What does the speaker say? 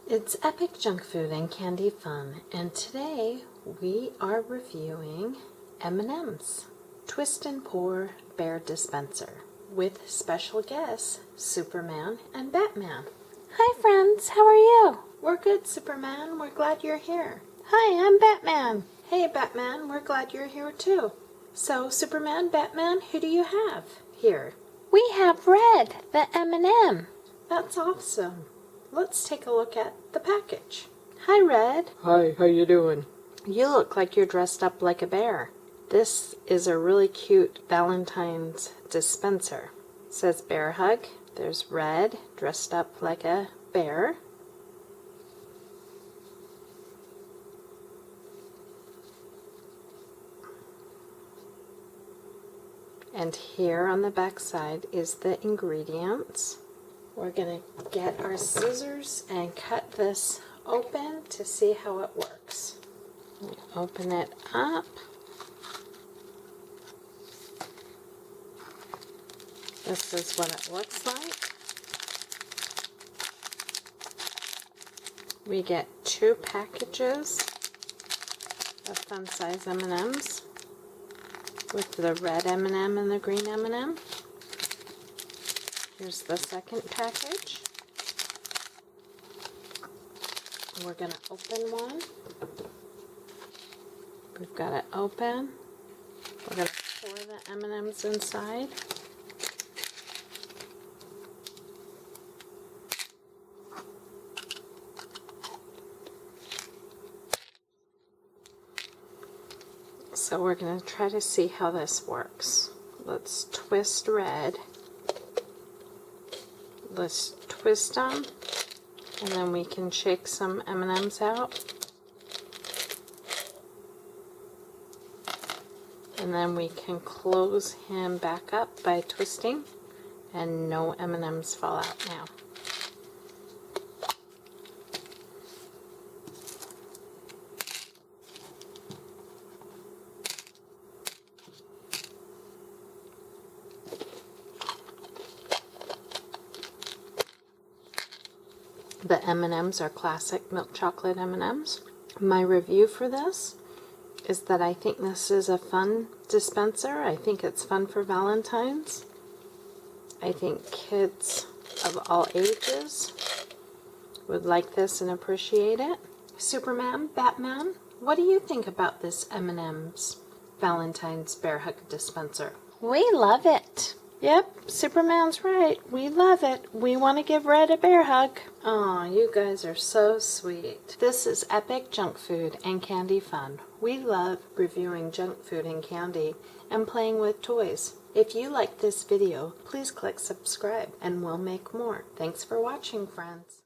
It's epic junk food and candy fun, and today we are reviewing M&M's Twist and Pour Bear Dispenser with special guests Superman and Batman. Hi friends, how are you? We're good, Superman. We're glad you're here. Hi, I'm Batman. Hey Batman, we're glad you're here too. So Superman, Batman, who do you have here? We have Red, the M&M. That's awesome. Let's take a look at the package. Hi, Red. Hi, how you doing? You look like you're dressed up like a bear. This is a really cute Valentine's dispenser. It says Bear Hug. There's Red, dressed up like a bear. And here on the back side is the ingredients. We're going to get our scissors and cut this open to see how it works. Open it up. This is what it looks like. We get 2 packages of fun size M&Ms with the red M&M and the green M&M. Here's the second package. We're going to open one. We've got it open. We're going to pour the M&Ms inside. So we're going to try to see how this works. Let's twist Red. Let's twist them, and then we can shake some M&Ms out. And then we can close him back up by twisting, and no M&Ms fall out now. The M&Ms are classic milk chocolate M&Ms. My review for this is that I think this is a fun dispenser. I think it's fun for Valentine's. I think kids of all ages would like this and appreciate it. Superman, Batman, what do you think about this M&M's Valentine's Bear Hug dispenser? We love it. Yep, Superman's right. We love it. We want to give Red a bear hug. Aw, you guys are so sweet. This is epic junk food and candy fun. We love reviewing junk food and candy and playing with toys. If you like this video, please click subscribe and we'll make more. Thanks for watching, friends.